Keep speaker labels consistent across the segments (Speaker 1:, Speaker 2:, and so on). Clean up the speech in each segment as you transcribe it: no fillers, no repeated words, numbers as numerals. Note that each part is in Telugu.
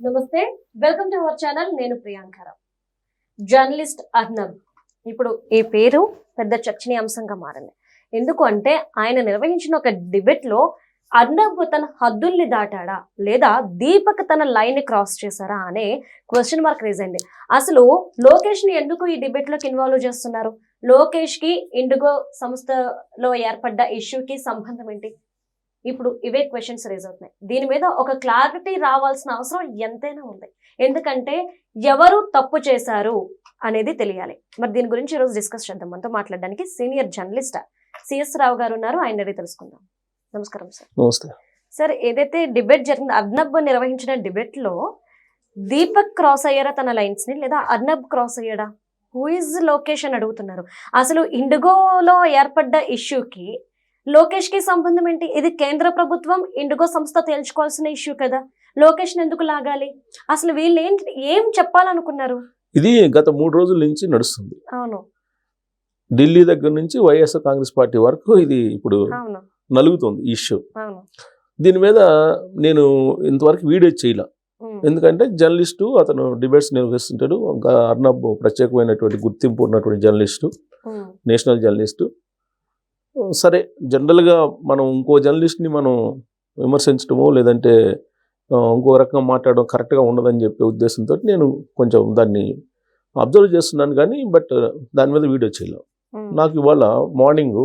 Speaker 1: నమస్తే, వెల్కమ్ టు అవర్ ఛానల్. నేను ప్రియాంకర. జర్నలిస్ట్ అర్నబ్ ఇప్పుడు ఈ పేరు పెద్ద చర్చనీయాంశంగా మారింది. ఎందుకు అంటే ఆయన నిర్వహించిన ఒక డిబేట్ లో అర్నబ్ తన హద్దుల్ని దాటాడా లేదా దీపక్ తన లైన్ క్రాస్ చేశారా అనే క్వశ్చన్ మార్క్ రేజ్ అయింది. అసలు లోకేష్ ని ఎందుకు ఈ డిబేట్ లోకి ఇన్వాల్వ్ చేస్తున్నారు? లోకేష్ కి ఇండిగో సంస్థలో ఏర్పడ్డ ఇష్యూకి సంబంధం ఏంటి? ఇప్పుడు ఇవే క్వశ్చన్స్ రేజ్ అవుతున్నాయి. దీని మీద ఒక క్లారిటీ రావాల్సిన అవసరం ఎంతైనా ఉంది. ఎందుకంటే ఎవరు తప్పు చేశారు అనేది తెలియాలి. మరి దీని గురించి ఈరోజు డిస్కస్ చేద్దాం. మనతో మాట్లాడడానికి సీనియర్ జర్నలిస్ట్ సిఎస్ రావు గారు ఉన్నారు. ఆయన అడిగి తెలుసుకుందాం. నమస్కారం సార్.
Speaker 2: నమస్తే
Speaker 1: సార్, ఏదైతే డిబేట్ జరిగింది, అర్నబ్ నిర్వహించిన డిబేట్ లో దీపక్ క్రాస్ అయ్యారా తన లైన్స్ ని, లేదా అర్నబ్ క్రాస్ అయ్యాడా? హూ ఇస్ లోకేష్ అని అడుగుతున్నారు. అసలు ఇండిగోలో ఏర్పడ్డ ఇష్యూకి లోకేష్ కి సంబంధం ఏంటి? ఇది కేంద్ర ప్రభుత్వం ఇండిగో సంస్థ తేల్చుకోవాల్సిన ఇష్యూ కదా. లోకేష్ ఎందుకు లాగాలి? అసలు వీళ్ళు ఏం చెప్పాలనుకున్నారు?
Speaker 2: ఇది గత 3 రోజుల నుంచి నడుస్తుంది.
Speaker 1: అవును,
Speaker 2: ఢిల్లీ దగ్గర నుంచి వైఎస్ఆర్ కాంగ్రెస్ పార్టీ వరకు ఇది ఇప్పుడు
Speaker 1: అవును,
Speaker 2: నలుగుతుంది ఇష్యూ.
Speaker 1: అవును.
Speaker 2: దీని మీద నేను ఇంతవరకు వీడియో చేయలే. ఎందుకంటే జర్నలిస్టు అతను డిబేట్స్ నిర్వహిస్తుంటాడు. అర్నబ్ ప్రత్యేకమైనటువంటి గుర్తింపు ఉన్నటువంటి జర్నలిస్టు, నేషనల్ జర్నలిస్టు. సరే, జనరల్గా మనం ఇంకో జర్నలిస్ట్ని మనం విమర్శించడమో లేదంటే ఇంకో రకంగా మాట్లాడడం కరెక్ట్గా ఉండదని చెప్పే ఉద్దేశంతో నేను కొంచెం దాన్ని అబ్జర్వ్ చేస్తున్నాను. కానీ బట్ దాని మీద వీడియో చేయలేం. నాకు ఇవాళ మార్నింగ్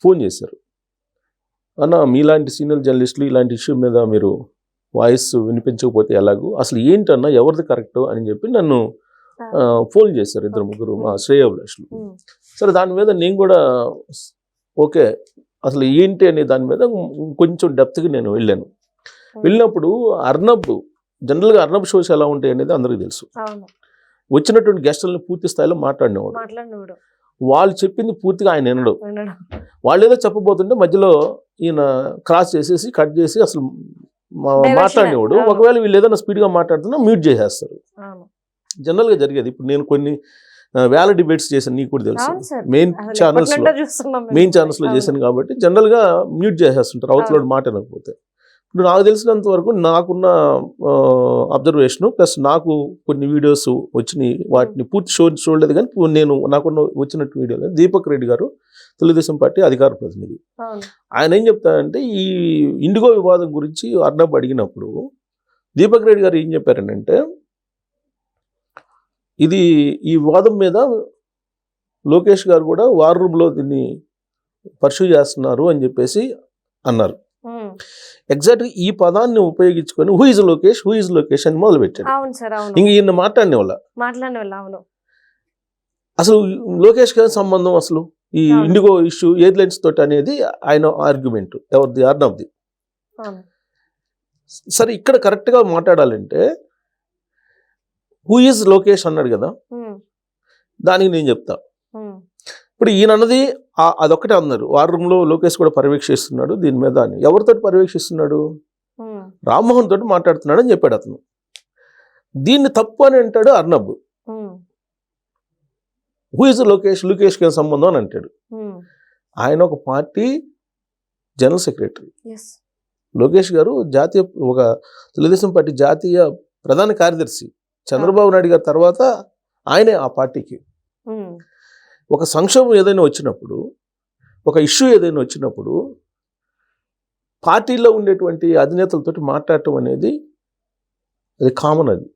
Speaker 2: ఫోన్ చేశారు. అన్న, మీలాంటి సీనియర్ జర్నలిస్టులు ఇలాంటి ఇష్యూ మీద మీరు వాయిస్ వినిపించకపోతే ఎలాగూ, అసలు ఏంటన్నా ఎవరిది కరెక్ట్ అని చెప్పి నన్ను ఫోన్ చేశారు 2-3 మా శ్రేయోభిలాషులు. సరే, దాని మీద నేను కూడా ఓకే అసలు ఏంటి అనే దాని మీద కొంచెం డెప్త్గా నేను వెళ్ళాను. వెళ్ళినప్పుడు అర్నబ్ జనరల్గా అర్నబ్ షోస్ ఎలా ఉంటాయి అనేది అందరికీ తెలుసు. వచ్చినటువంటి గెస్టులను పూర్తి స్థాయిలో మాట్లాడినవాడు. వాళ్ళు చెప్పింది పూర్తిగా ఆయన వినడు. వాళ్ళు ఏదో చెప్పబోతుంటే మధ్యలో ఈయన క్రాస్ చేసేసి కట్ చేసి అసలు మాట్లాడినవాడు. ఒకవేళ వీళ్ళు ఏదైనా స్పీడ్గా మాట్లాడుతున్నా మ్యూట్ చేసేస్తారు. జనరల్గా జరిగేది. ఇప్పుడు నేను కొన్ని వేల డిబేట్స్ చేశాను, నీకు కూడా తెలుసు. మెయిన్ ఛానల్స్లో చేశాను కాబట్టి జనరల్గా మ్యూట్ చేసేస్తుంటారు అవతల మాట అనకపోతే. ఇప్పుడు నాకు తెలిసినంత వరకు నాకున్న అబ్జర్వేషను ప్లస్ నాకు కొన్ని వీడియోస్ వచ్చినాయి, వాటిని పూర్తి చూడలేదు. కానీ నాకున్న వచ్చినట్టు వీడియోలో దీపక్ రెడ్డి గారు తెలుగుదేశం పార్టీ అధికార ప్రతినిధి, ఆయన ఏం చెప్తారంటే ఈ ఇండిగో వివాదం గురించి అర్నబ్ అడిగినప్పుడు దీపక్ రెడ్డి గారు ఏం చెప్పారంటే, ఇది ఈ వివాదం మీద లోకేష్ గారు కూడా వార్ రూమ్లో దీన్ని పర్సూ చేస్తున్నారు అని చెప్పేసి అన్నారు. ఎగ్జాక్ట్గా ఈ పదాన్ని ఉపయోగించుకొని హూ ఇస్ లోకేష్ అని మొదలు పెట్టారు. ఇంక ఈయన మాట్లాడిన వాళ్ళ అసలు లోకేష్ గారి సంబంధం అసలు ఈ ఇండిగో ఇష్యూ ఎయిర్లైన్స్ తోటి అనేది ఆయన ఆర్గ్యుమెంట్, ఎవరిది? అర్నబ్ది. సరే, ఇక్కడ కరెక్ట్గా మాట్లాడాలంటే హూ ఈజ్ లోకేష్ అన్నాడు కదా, దానికి నేను చెప్తా. ఇప్పుడు ఈయన అన్నది అదొక్కటే అన్నారు. వార్ రూమ్లో లోకేష్ కూడా పర్యవేక్షిస్తున్నాడు దీని మీద అని. ఎవరితో పర్యవేక్షిస్తున్నాడు? రామ్మోహన్ తోటి మాట్లాడుతున్నాడు అని చెప్పాడు అతను. దీన్ని తప్పు అని అంటాడు అర్నబ్. హూ ఈజ్ లోకేష్కి సంబంధం అని అంటాడు. ఆయన ఒక పార్టీ జనరల్ సెక్రటరీ. లోకేష్ గారు ఒక తెలుగుదేశం పార్టీ జాతీయ ప్రధాన కార్యదర్శి. చంద్రబాబు నాయుడు గారి తర్వాత ఆయనే ఆ పార్టీకి. ఒక సంక్షోభం ఏదైనా వచ్చినప్పుడు, ఒక ఇష్యూ ఏదైనా వచ్చినప్పుడు పార్టీలో ఉండేటువంటి అధినేతలతో మాట్లాడటం అనేది అది కామన్. అది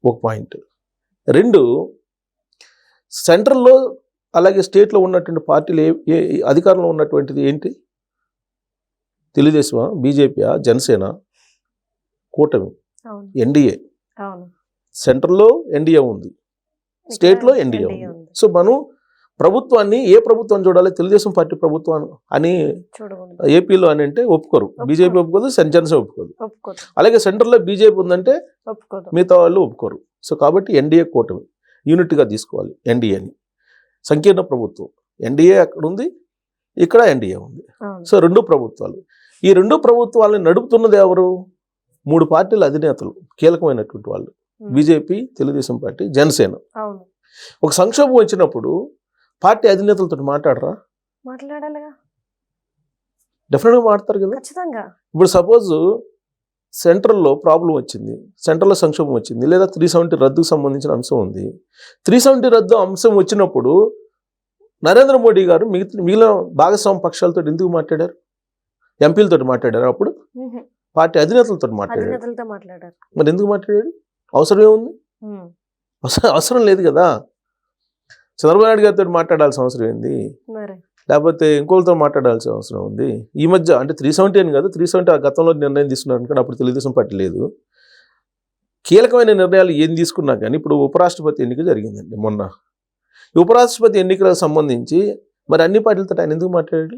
Speaker 2: ఒక పాయింట్. 2, సెంట్రల్లో అలాగే స్టేట్లో ఉన్నటువంటి పార్టీలు అధికారంలో ఉన్నటువంటిది ఏంటి? తెలుగుదేశమా, బీజేపీయా, జనసేన, కూటమి, ఎన్డీఏ. సెంట్రల్లో ఎన్డీఏ ఉంది, స్టేట్లో ఎన్డీఏ ఉంది. సో మనం ప్రభుత్వాన్ని ఏ ప్రభుత్వం చూడాలి? తెలుగుదేశం పార్టీ ప్రభుత్వం అని ఏపీలో అని అంటే ఒప్పుకోరు. బీజేపీ ఒప్పుకోదు, జనసేన ఒప్పుకోదు. అలాగే సెంట్రల్లో బీజేపీ ఉందంటే మిగతా వాళ్ళు ఒప్పుకోరు. సో కాబట్టి ఎన్డీఏ కూటమి యూనిట్గా తీసుకోవాలి ఎన్డీఏని. సంకీర్ణ ప్రభుత్వం ఎన్డీఏ అక్కడ ఉంది, ఇక్కడ ఎన్డీఏ ఉంది. సో 2 ప్రభుత్వాలు. ఈ 2 ప్రభుత్వాలను నడుపుతున్నది ఎవరు? 3 పార్టీల అధినేతలు, కీలకమైనటువంటి వాళ్ళు. BJP, Telugu Desam party, Janasena. ఒక సంక్షోభం వచ్చినప్పుడు పార్టీ అధినేతలతో మాట్లాడరా? మాట్లాడాలిగా, డెఫినెట్గా మాట్లాడతారు కదా. ఇప్పుడు సపోజ్ సెంట్రల్లో ప్రాబ్లం వచ్చింది, సెంట్రల్లో సంక్షోభం వచ్చింది, లేదా 370 రద్దుకు సంబంధించిన అంశం ఉంది. 370 రద్దు అంశం వచ్చినప్పుడు నరేంద్ర మోడీ గారు మిగిలిన భాగస్వామ్య పక్షాలతో ఎందుకు మాట్లాడారు? ఎంపీలతో మాట్లాడారు, అప్పుడు పార్టీ అధినేతలతో మాట్లాడారు. మరి ఎందుకు మాట్లాడాడు? అవసరం ఏముంది? అవసరం లేదు కదా. చంద్రబాబు నాయుడు గారితో మాట్లాడాల్సిన అవసరం ఏంది? లేకపోతే ఇంకోళ్ళతో మాట్లాడాల్సిన అవసరం ఉంది? ఈ మధ్య అంటే 370 అని కాదు, 370 ఆ గతంలో నిర్ణయం తీసుకున్నారు అనుకోండి, అప్పుడు తెలుగుదేశం పార్టీ లేదు. కీలకమైన నిర్ణయాలు ఏం తీసుకున్నా కానీ ఇప్పుడు ఉపరాష్ట్రపతి ఎన్నిక జరిగిందండి మొన్న. ఈ ఉపరాష్ట్రపతి ఎన్నికలకు సంబంధించి మరి అన్ని పార్టీలతో ఆయన ఎందుకు మాట్లాడాడు?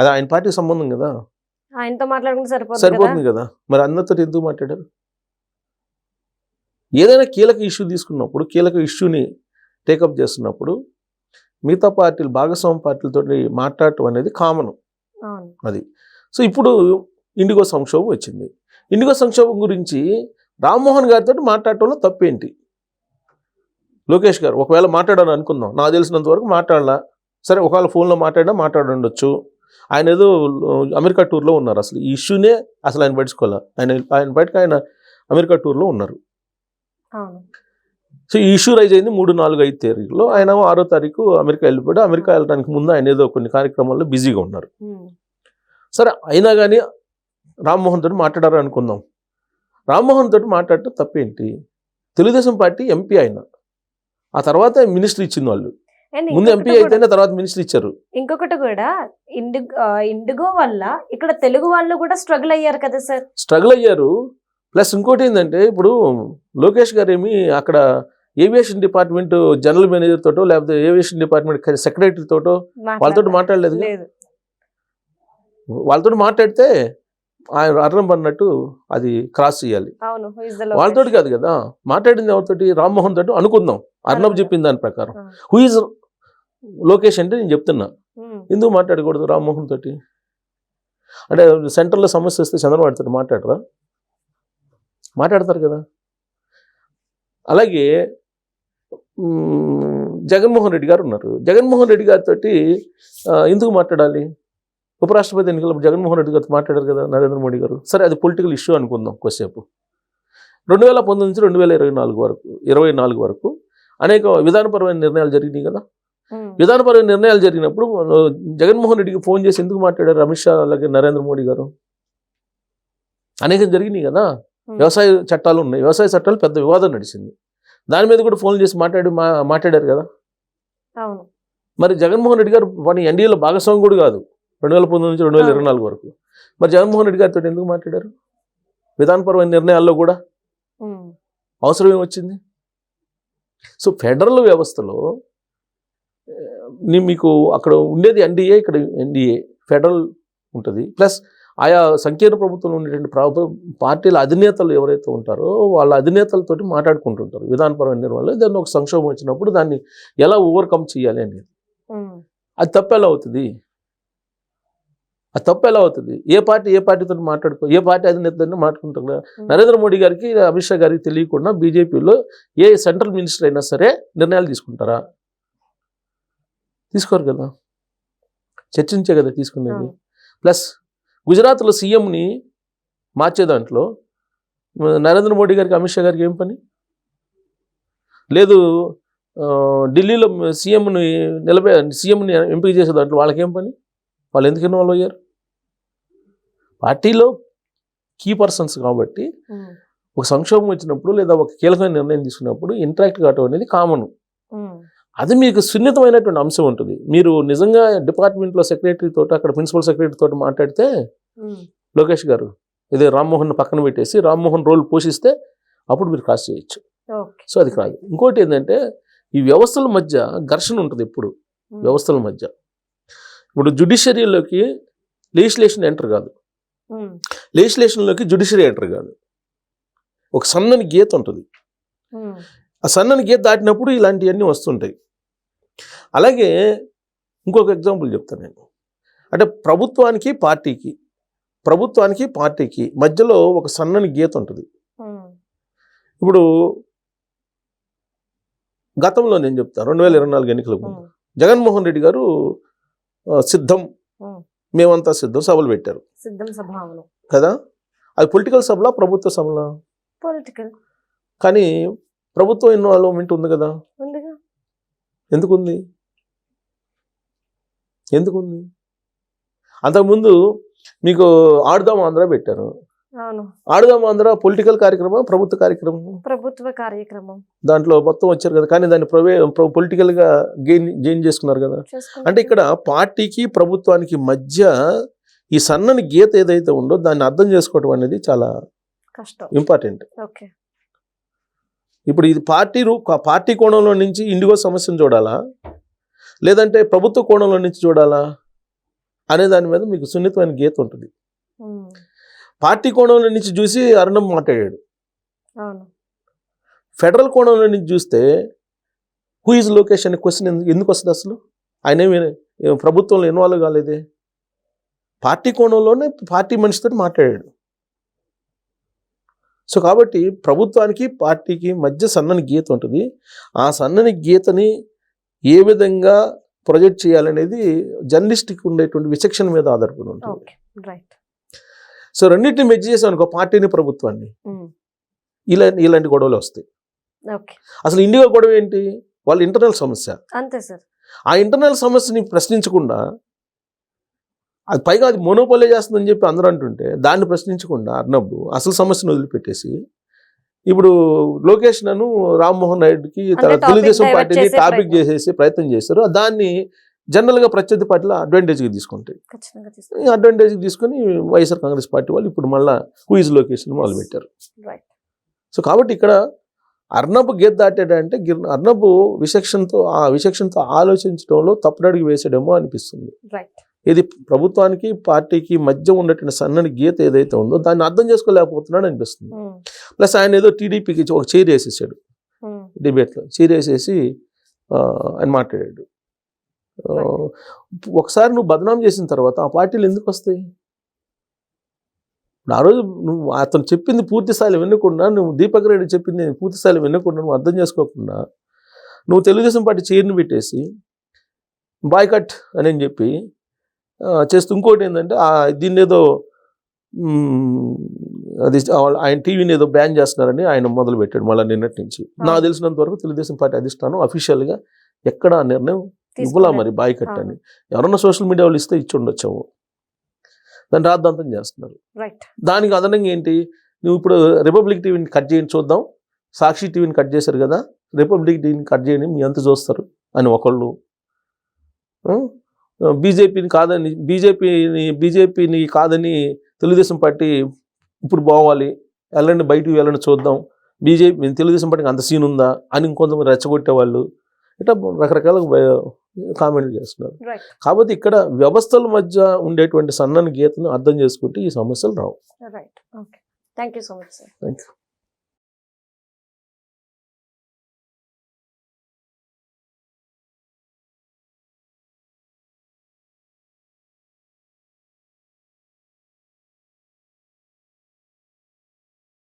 Speaker 2: అది ఆయన పార్టీకి సంబంధం కదా,
Speaker 1: ఆయనతో మాట్లాడుకుంటే
Speaker 2: సరిపోతుంది కదా. మరి అందరితో ఎందుకు మాట్లాడారు? ఏదైనా కీలక ఇష్యూ తీసుకున్నప్పుడు, కీలక ఇష్యూని టేకప్ చేస్తున్నప్పుడు మిగతా పార్టీలు, భాగస్వామ్య పార్టీలతో మాట్లాడటం అనేది కామన్ అది. సో ఇప్పుడు ఇండిగో సంక్షోభం వచ్చింది. ఇండిగో సంక్షోభం గురించి రామ్మోహన్ గారితో మాట్లాడటంలో తప్పేంటి? లోకేష్ గారు ఒకవేళ మాట్లాడాలని అనుకుందాం, నాకు తెలిసినంత వరకు మాట్లాడాల. సరే, ఒకవేళ ఫోన్లో మాట్లాడుండొచ్చు. ఆయన ఏదో అమెరికా టూర్లో ఉన్నారు, అసలు ఈ ఇష్యూనే అసలు ఆయన పట్టించుకోవాలి. ఆయన బయటకు ఆయన అమెరికా టూర్లో ఉన్నారు. సో ఈ ఇష్యూ రైజ్ అయింది 3, 4, 5 తారీఖులో. ఆయన 6వ తారీఖు అమెరికా వెళ్ళిపోయాడు. అమెరికా వెళ్ళడానికి ముందు ఆయన ఏదో కొన్ని కార్యక్రమాల్లో బిజీగా ఉన్నారు. సరే, అయినా కానీ రామ్మోహన్ తోటి మాట్లాడారు అనుకుందాం. రామ్మోహన్ తోటి మాట్లాడటం తప్పేంటి? తెలుగుదేశం పార్టీ ఎంపీ ఆయన, ఆ తర్వాత మినిస్టర్ ఇచ్చింది వాళ్ళు. ముందు ఎంపీ అయితేనే తర్వాత మినిస్టర్ ఇచ్చారు.
Speaker 1: ఇంకొకటి కూడా, ఇండిగో వల్ల ఇక్కడ తెలుగు వాళ్ళు కూడా స్ట్రగుల్ అయ్యారు కదా సార్. స్ట్రగుల్
Speaker 2: అయ్యారు. ప్లస్ ఇంకోటి ఏంటంటే, ఇప్పుడు లోకేష్ గారు ఏమి అక్కడ ఏవియేషన్ డిపార్ట్మెంట్ జనరల్ మేనేజర్ తోటో లేకపోతే ఏవియేషన్ డిపార్ట్మెంట్ సెక్రటరీ తోటో వాళ్ళతో మాట్లాడలేదు. వాళ్ళతో మాట్లాడితే ఆయన అర్థం పడినట్టు అది క్రాస్ చేయాలి. వాళ్ళతోటి కాదు కదా మాట్లాడింది. ఎవరితోటి? రామ్మోహన్ తోటి అనుకుందాం. అర్ణబ్ చెప్పిన దాని ప్రకారం హూ ఈజ్ లోకేష్ అంటే నేను చెప్తున్నా. ఎందుకు మాట్లాడకూడదు రామ్మోహన్ తోటి? అంటే సెంటర్లో సమస్య వస్తే చంద్రబాబు తోటి మాట్లాడతారు కదా. అలాగే జగన్మోహన్ రెడ్డి గారు ఉన్నారు. జగన్మోహన్ రెడ్డి గారితో ఎందుకు మాట్లాడాలి? ఉపరాష్ట్రపతి ఎన్నికల్లో జగన్మోహన్ రెడ్డి గారితో మాట్లాడారు కదా నరేంద్ర మోడీ గారు. సరే, అది పొలిటికల్ ఇష్యూ అనుకుందాం కొద్దిసేపు. 2019 నుంచి 2024 వరకు అనేక విధానపరమైన నిర్ణయాలు జరిగినాయి కదా. విధానపరమైన నిర్ణయాలు జరిగినప్పుడు జగన్మోహన్ రెడ్డికి ఫోన్ చేసి ఎందుకు మాట్లాడారు అమిత్ షా అలాగే నరేంద్ర మోడీ గారు? అనేకం జరిగినాయి కదా. వ్యవసాయ చట్టాలు ఉన్నాయి, వ్యవసాయ చట్టాలు పెద్ద వివాదం నడిచింది. దాని మీద కూడా ఫోన్ చేసి మాట్లాడారు కదా. మరి జగన్మోహన్ రెడ్డి గారు వాడిని ఎన్డీఏలో భాగస్వామి కూడా కాదు 2019 నుంచి 2024 వరకు. మరి జగన్మోహన్ రెడ్డి గారితో ఎందుకు మాట్లాడారు? విధానపరమైన నిర్ణయాల్లో కూడా అవసరం ఏమొచ్చింది? సో ఫెడరల్ వ్యవస్థలో మీకు అక్కడ ఉండేది ఎన్డీఏ, ఇక్కడ ఎన్డీఏ ఫెడరల్ ఉంటుంది. ప్లస్ ఆయా సంకీర్ణ ప్రభుత్వంలో ఉండేటువంటి పార్టీల అధినేతలు ఎవరైతే ఉంటారో వాళ్ళ అధినేతలతోటి మాట్లాడుకుంటుంటారు విధానపరమైన నిర్ణయాలు. దాన్ని ఒక సంక్షోభం వచ్చినప్పుడు దాన్ని ఎలా ఓవర్కమ్ చేయాలి అనేది. అది తప్పు ఎలా అవుతుంది? ఏ పార్టీతో ఏ పార్టీ అధినేతతో మాట్లాడుకుంటారు కదా. నరేంద్ర మోడీ గారికి, అమిత్ షా గారికి తెలియకుండా బీజేపీలో ఏ సెంట్రల్ మినిస్టర్ అయినా సరే నిర్ణయాలు తీసుకుంటారా? తీసుకోరు కదా, చర్చించే కదా తీసుకునేది. ప్లస్ గుజరాత్లో సీఎంని మార్చే దాంట్లో నరేంద్ర మోడీ గారికి, అమిత్ షా గారికి ఏం పని లేదు. ఢిల్లీలో సీఎంని ఎంపిక చేసే దాంట్లో వాళ్ళకేం పని? వాళ్ళు ఎందుకు ఇన్వాల్వ్ అయ్యారు? పార్టీలో కీ పర్సన్స్ కాబట్టి ఒక సంక్షోభం వచ్చినప్పుడు లేదా ఒక కీలకమైన నిర్ణయం తీసుకున్నప్పుడు ఇంటరాక్ట్ కావడం అనేది కామన్. అది మీకు సున్నితమైనటువంటి అంశం ఉంటుంది. మీరు నిజంగా డిపార్ట్మెంట్లో సెక్రటరీ తోటి, అక్కడ ప్రిన్సిపల్ సెక్రటరీ తోటి మాట్లాడితే లోకేష్ గారు ఇదే రామ్మోహన్ పక్కన పెట్టేసి రామ్మోహన్ రోల్ పోషిస్తే అప్పుడు మీరు క్రాస్ చేయొచ్చు. సో అది కాదు. ఇంకోటి ఏంటంటే, ఈ వ్యవస్థల మధ్య ఘర్షణ ఉంటుంది ఎప్పుడు. వ్యవస్థల మధ్య ఇప్పుడు జ్యుడిషియరీలోకి లెజిస్లేషన్ ఎంటర్ కాదు, లెజిస్లేషన్లోకి జ్యుడిషియరీ ఎంటర్ కాదు. ఒక సన్నని గీత ఉంటుంది. ఆ సన్నని గీత దాటినప్పుడు ఇలాంటివన్నీ వస్తుంటాయి. అలాగే ఇంకొక ఎగ్జాంపుల్ చెప్తాను నేను. అంటే ప్రభుత్వానికి పార్టీకి మధ్యలో ఒక సన్నని గీత ఉంటుంది. ఇప్పుడు గతంలో నేను చెప్తాను, 2024 ఎన్నికలకు ముందు జగన్మోహన్ రెడ్డి గారు సిద్ధం, మేమంతా సిద్ధం సభలు పెట్టారు కదా. అది పొలిటికల్ సభలా, ప్రభుత్వ సభలా?
Speaker 1: పొలిటికల్
Speaker 2: కానీ ప్రభుత్వం ఇన్వాల్వ్మెంట్ ఉంది కదా,
Speaker 1: ఉందిగా.
Speaker 2: ఎందుకుంది? అంతకుముందు మీకు ఆడుదాం ఆంధ్ర పెట్టారు.
Speaker 1: అవును,
Speaker 2: ఆడుదాం ఆంధ్ర పొలిటికల్ కార్యక్రమం, ప్రభుత్వ కార్యక్రమం?
Speaker 1: ప్రభుత్వ కార్యక్రమం.
Speaker 2: దాంట్లో మొత్తం వచ్చారు కదా, కానీ దాన్ని పొలిటికల్ గా గెయిన్ చేసుకున్నారు కదా. అంటే ఇక్కడ పార్టీకి ప్రభుత్వానికి మధ్య ఈ సన్నని గీత ఏదైతే ఉందో దాన్ని అర్థం చేసుకోవడం అనేది చాలా
Speaker 1: కష్టం,
Speaker 2: ఇంపార్టెంట్.
Speaker 1: ఓకే.
Speaker 2: ఇప్పుడు ఇది పార్టీ కోణంలో నుంచి ఇండిగో సమస్యను చూడాలా, లేదంటే ప్రభుత్వ కోణంలో నుంచి చూడాలా అనే దాని మీద మీకు సున్నితమైన గీత ఉంటుంది. పార్టీ కోణంలో నుంచి చూసి అర్ణబ్ మాట్లాడాడు.
Speaker 1: అవును,
Speaker 2: ఫెడరల్ కోణంలో నుంచి చూస్తే హూ ఈజ్ లోకేష్ అనే క్వశ్చన్ ఎందుకు వస్తుంది అసలు? ఆయన ఏమి ప్రభుత్వంలో ఇన్వాల్వ్ కాలేదే, పార్టీ కోణంలోనే పార్టీ మనిషితో మాట్లాడాడు. సో కాబట్టి ప్రభుత్వానికి పార్టీకి మధ్య సన్నని గీత ఉంటుంది. ఆ సన్నని గీతని ఏ విధంగా ప్రొజెక్ట్ చేయాలనేది జర్నలిస్ట్కి ఉండేటువంటి విచక్షణ మీద ఆధారపడి ఉంటుంది.
Speaker 1: Okay, right.
Speaker 2: సో రెండింటిని మెచ్చి చేసాం అనుకో, పార్టీని ప్రభుత్వాన్ని, ఇలాంటి గొడవలు వస్తాయి.
Speaker 1: ఓకే,
Speaker 2: అసలు ఇండియా గొడవ ఏంటి? వాళ్ళ ఇంటర్నల్ సమస్య.
Speaker 1: అంతే సార్.
Speaker 2: ఆ ఇంటర్నల్ సమస్యని ప్రశ్నించకుండా, అది పైగా అది మోనోపోలే చేస్తుందని చెప్పి అందరూ అంటుంటే దాన్ని ప్రశ్నించకుండా అర్ణబ్ అసలు సమస్యను వదిలిపెట్టేసి ఇప్పుడు లోకేష్ నన్ను రామ్మోహన్ నాయుడుకి తెలుగుదేశం పార్టీని టాపిక్ చేసేసి ప్రయత్నం చేశారు. దాన్ని జనరల్గా ప్రత్యర్థి పార్టీలో అడ్వాంటేజ్గా తీసుకుంటాయి. అడ్వాంటేజ్కి తీసుకుని వైఎస్ఆర్ కాంగ్రెస్ పార్టీ వాళ్ళు ఇప్పుడు మళ్ళీ హూ ఈజ్ లోకేష్ మొదలు పెట్టారు. సో కాబట్టి ఇక్కడ అర్ణబ్ గీత దాటాడంటే అర్ణబ్ విచక్షణతో ఆలోచించడంలో తప్పుడడుగు వేసాడేమో అనిపిస్తుంది. ఇది ప్రభుత్వానికి పార్టీకి మధ్య ఉన్నటువంటి సన్నని గీత ఏదైతే ఉందో దాన్ని అర్థం చేసుకోలేకపోతున్నాడు అనిపిస్తుంది. ప్లస్ ఆయన ఏదో టీడీపీకి ఒక చైర్ వేసేసాడు డిబేట్లో, చైర్ వేసేసి ఆయన మాట్లాడాడు. ఒకసారి నువ్వు బదనాం చేసిన తర్వాత ఆ పార్టీలు ఎందుకు వస్తాయి? ఆ రోజు నువ్వు అతను చెప్పింది పూర్తి స్థాయిలో వినకుండా, నువ్వు దీపక్ రెడ్డి చెప్పింది పూర్తి స్థాయిలో వినకుండా, నువ్వు అర్థం చేసుకోకుండా నువ్వు తెలుగుదేశం పార్టీ చైర్ని పెట్టేసి బాయ్కట్ అని చెప్పి చేస్తూ, ఇంకోటి ఏంటంటే దీన్ని ఏదో అది ఆయన టీవీని ఏదో బ్యాన్ చేస్తున్నారని ఆయన మొదలు పెట్టాడు మళ్ళీ నిన్నటి నుంచి. నాకు తెలిసినంత వరకు తెలుగుదేశం పార్టీ అధిష్టానం అఫీషియల్గా ఎక్కడ ఆ నిర్ణయం ఇవ్వలా మరి బాయ్కట్ అని. ఎవరన్నా సోషల్ మీడియా వాళ్ళు ఇస్తే ఇచ్చి ఉండొచ్చాము, దాన్ని రాద్ధాంతం చేస్తున్నారు. దానికి అదనంగా ఏంటి, నువ్వు ఇప్పుడు రిపబ్లిక్ టీవీని కట్ చేయండి చూద్దాం, సాక్షి టీవీని కట్ చేశారు కదా, రిపబ్లిక్ టీవీని కట్ చేయండి మీ ఎంత చూస్తారు అని ఒకళ్ళు, బీజేపీని కాదని తెలుగుదేశం పార్టీ ఇప్పుడు పోవాలి, వెళ్ళండి బయటికి వెళ్ళండి చూద్దాం, తెలుగుదేశం పార్టీకి అంత సీన్ ఉందా అని ఇంకొంతమంది రెచ్చగొట్టే వాళ్ళు ఇట్లా రకరకాల కామెంట్లు చేస్తున్నారు. కాబట్టి ఇక్కడ వ్యవస్థల మధ్య ఉండేటువంటి సన్నని గీతను అర్థం చేసుకుంటే ఈ సమస్యలు రావు.
Speaker 1: Thank you so much sir.
Speaker 2: Thank you.